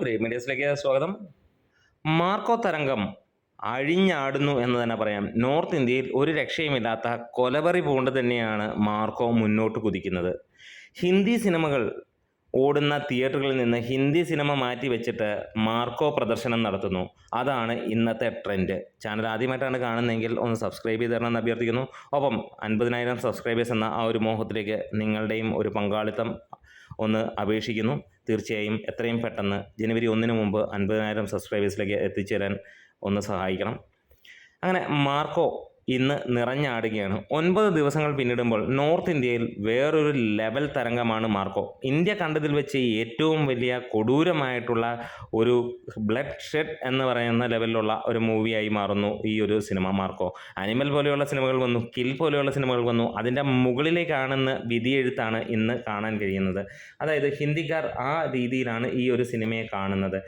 Great മീഡിയസിലേക്ക് സ്വാഗതം. Marco തരംഗം അഴിഞ്ഞാടുന്നു എന്ന് തന്നെ പറയാം. നോർത്ത് ഇന്ത്യയിൽ ഒരു രക്ഷയുമില്ലാത്ത കൊലവെറി പൂണ്ട് തന്നെയാണ് മാർക്കോ മുന്നോട്ട് കുതിക്കുന്നത്. ഹിന്ദി സിനിമകൾ ഓടുന്ന തിയേറ്ററുകളിൽ നിന്ന് ഹിന്ദി സിനിമ മാറ്റി വെച്ചിട്ട് മാർക്കോ പ്രദർശനം നടത്തുന്നു. അതാണ് ഇന്നത്തെ ട്രെൻഡ്. ചാനൽ ആദ്യമായിട്ടാണ് കാണുന്നതെങ്കിൽ ഒന്ന് സബ്സ്ക്രൈബ് ചെയ്ത് തരണമെന്ന് അഭ്യർത്ഥിക്കുന്നു. ഒപ്പം 50,000 സബ്സ്ക്രൈബേഴ്സ് എന്ന ആ ഒരു മോഹത്തിലേക്ക് നിങ്ങളുടെയും ഒരു പങ്കാളിത്തം ഒന്ന് അപേക്ഷിക്കുന്നു. തീർച്ചയായും എത്രയും പെട്ടെന്ന് ജനുവരി 1 മുമ്പ് 50,000 സബ്സ്ക്രൈബേഴ്സിലേക്ക് എത്തിച്ചേരാൻ ഒന്ന് സഹായിക്കണം. അങ്ങനെ മാർക്കോ ഇന്ന് നിറഞ്ഞാടുകയാണ്. 9 ദിവസങ്ങൾ പിന്നിടുമ്പോൾ നോർത്ത് ഇന്ത്യയിൽ വേറൊരു ലെവൽ തരംഗമാണ് മാർക്കോ. ഇന്ത്യ കണ്ടതിൽ വെച്ച് ഏറ്റവും വലിയ കൊടൂരമായിട്ടുള്ള ഒരു ബ്ലഡ് ഷെഡ് എന്ന് പറയുന്ന ലെവലിലുള്ള ഒരു മൂവിയായി മാറുന്നു ഈ ഒരു സിനിമ മാർക്കോ. അനിമൽ പോലെയുള്ള സിനിമകൾ വന്നു, കിൽ പോലെയുള്ള സിനിമകൾ വന്നു. അതിൻ്റെ മുകളിലേക്കാണെന്ന് വിധിയെഴുത്താണ് ഇന്ന് കാണാൻ കഴിയുന്നത്. അതായത് ഹിന്ദിക്കാർ ആ രീതിയിലാണ് ഈ ഒരു സിനിമയെ കാണുന്നത്.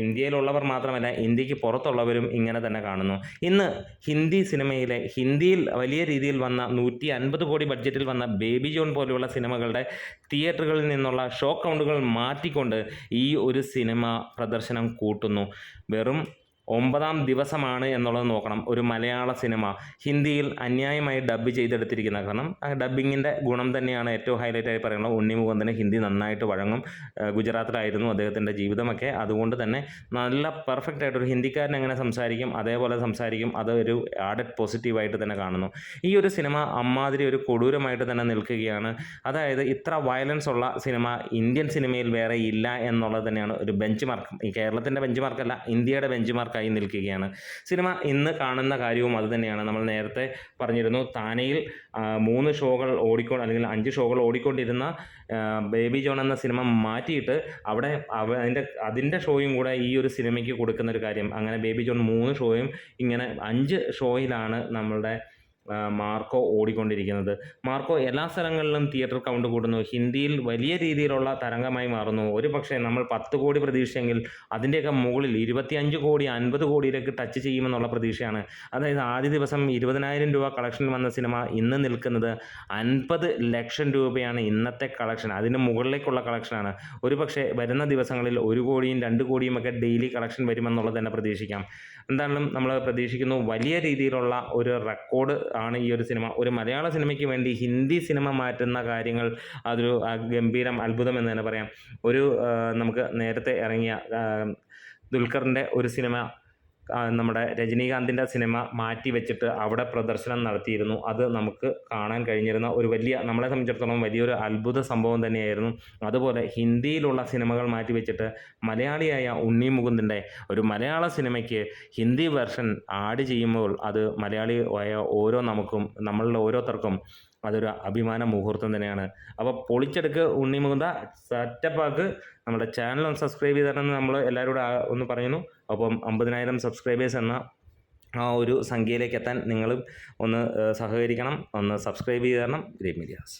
ഇന്ത്യയിലുള്ളവർ മാത്രമല്ല, ഇന്ത്യക്ക് പുറത്തുള്ളവരും ഇങ്ങനെ തന്നെ കാണുന്നു. ഇന്ന് ഹിന്ദിയിൽ വലിയ രീതിയിൽ വന്ന 150 കോടി ബഡ്ജറ്റിൽ വന്ന ബേബി ജോൺ പോലെയുള്ള സിനിമകളുടെ തിയേറ്ററുകളിൽ നിന്നുള്ള ഷോ കൗണ്ടുകൾ മാറ്റിക്കൊണ്ട് ഈ ഒരു സിനിമ പ്രദർശനം കൂട്ടുന്നു. വെറും 9ാം ദിവസമാണ് എന്നുള്ളത് നോക്കണം. ഒരു മലയാള സിനിമ ഹിന്ദിയിൽ അന്യായമായി ഡബ്ബ് ചെയ്തെടുത്തിരിക്കുന്ന, കാരണം ആ ഡബ്ബിങ്ങിൻ്റെ ഗുണം തന്നെയാണ് ഏറ്റവും ഹൈലൈറ്റായി പറയുന്നത്. ഉണ്ണി മുകുന്ദന് ഹിന്ദി നന്നായിട്ട് വഴങ്ങും. ഗുജറാത്തിലായിരുന്നു അദ്ദേഹത്തിൻ്റെ ജീവിതമൊക്കെ. അതുകൊണ്ട് തന്നെ നല്ല പെർഫെക്റ്റ് ആയിട്ടൊരു ഹിന്ദിക്കാരൻ എങ്ങനെ സംസാരിക്കും അതേപോലെ സംസാരിക്കും. അത് ഒരു ആഡഡ് പോസിറ്റീവായിട്ട് തന്നെ കാണുന്നു. ഈ ഒരു സിനിമ അമ്മാതിരി ഒരു കൊടൂരമായിട്ട് തന്നെ നിൽക്കുകയാണ്. അതായത് ഇത്ര വയലൻസ് ഉള്ള സിനിമ ഇന്ത്യൻ സിനിമയിൽ വേറെ ഇല്ല എന്നുള്ളത് തന്നെയാണ് ഒരു ബെഞ്ച് മാർക്ക്. ഈ കേരളത്തിൻ്റെ ബെഞ്ച് മാർക്കല്ല, ഇന്ത്യയുടെ ബെഞ്ച് മാർക്കായി നിൽക്കുകയാണ് സിനിമ. ഇന്ന് കാണുന്ന കാര്യവും അത് തന്നെയാണ്. നമ്മൾ നേരത്തെ പറഞ്ഞിരുന്നു, താനെയിൽ 3 ഷോകൾ അല്ലെങ്കിൽ 5 ഷോകൾ ഓടിക്കൊണ്ടിരുന്ന ബേബി ജോൺ എന്ന സിനിമ മാറ്റിയിട്ട് അവിടെ അതിൻ്റെ ഷോയും കൂടെ ഈ ഒരു സിനിമയ്ക്ക് കൊടുക്കുന്ന ഒരു കാര്യം. അങ്ങനെ ബേബി ജോൺ 3 ഷോയും ഇങ്ങനെ 5 ഷോയിലാണ് നമ്മളുടെ മാർക്കോ ഓടിക്കൊണ്ടിരിക്കുന്നത്. മാർക്കോ എല്ലാ സ്ഥലങ്ങളിലും തിയേറ്റർ കൗണ്ട് കൂടുന്നു. ഹിന്ദിയിൽ വലിയ രീതിയിലുള്ള തരംഗമായി മാറുന്നു. ഒരു പക്ഷേ നമ്മൾ 10 കോടി പ്രതീക്ഷയെങ്കിൽ അതിൻ്റെയൊക്കെ മുകളിൽ 25 കോടി 50 കോടിയിലേക്ക് ടച്ച് ചെയ്യുമെന്നുള്ള പ്രതീക്ഷയാണ്. അതായത് ആദ്യ ദിവസം 20,000 രൂപ കളക്ഷൻ വന്ന സിനിമ ഇന്ന് നിൽക്കുന്നത് 50 ലക്ഷം രൂപയാണ് ഇന്നത്തെ കളക്ഷൻ. അതിന് മുകളിലേക്കുള്ള കളക്ഷനാണ്. ഒരു പക്ഷേ വരുന്ന ദിവസങ്ങളിൽ 1 കോടിയും 2 കോടിയും ഒക്കെ ഡെയിലി കളക്ഷൻ വരുമെന്നുള്ളത് തന്നെ പ്രതീക്ഷിക്കാം. എന്തായാലും നമ്മൾ പ്രതീക്ഷിക്കുന്നു വലിയ രീതിയിലുള്ള ഒരു റെക്കോർഡ് ആണ് ഈ ഒരു സിനിമ. ഒരു മലയാള സിനിമയ്ക്ക് വേണ്ടി ഹിന്ദി സിനിമ മാറ്റുന്ന കാര്യങ്ങൾ അതൊരു ഗംഭീരം അത്ഭുതം എന്ന് തന്നെ പറയാം. നമുക്ക് നേരത്തെ ഇറങ്ങിയ ദുൽഖറിൻ്റെ ഒരു സിനിമ, നമ്മുടെ രജനീകാന്തിൻ്റെ സിനിമ മാറ്റി വെച്ചിട്ട് അവിടെ പ്രദർശനം നടത്തിയിരുന്നു. അത് നമുക്ക് കാണാൻ കഴിഞ്ഞിരുന്ന ഒരു നമ്മളെ സംബന്ധിച്ചിടത്തോളം വലിയൊരു അത്ഭുത സംഭവം തന്നെയായിരുന്നു. അതുപോലെ ഹിന്ദിയിലുള്ള സിനിമകൾ മാറ്റി വെച്ചിട്ട് മലയാളിയായ ഉണ്ണി മുകുന്ദൻ്റെ ഒരു മലയാള സിനിമയ്ക്ക് ഹിന്ദി വെർഷൻ ആഡ് ചെയ്യുമ്പോൾ അത് മലയാളിയായ നമ്മളിൽ ഓരോരുത്തർക്കും അതൊരു അഭിമാന മുഹൂർത്തം തന്നെയാണ്. അപ്പോൾ പൊളിച്ചെടുക്ക് ഉണ്ണി മുകുന്ദ, സെറ്റപ്പാക്ക്. നമ്മുടെ ചാനൽ ഒന്ന് സബ്സ്ക്രൈബ് ചെയ്തിട്ടെന്ന് നമ്മൾ എല്ലാവരോടും ഒന്ന് പറയുന്നു. അപ്പം 50,000 സബ്സ്ക്രൈബേഴ്സ് എന്ന ആ ഒരു സംഖ്യയിലേക്ക് എത്താൻ നിങ്ങളും ഒന്ന് സഹകരിക്കണം. ഒന്ന് സബ്സ്ക്രൈബ് ചെയ്ത് തരണം. Great medias.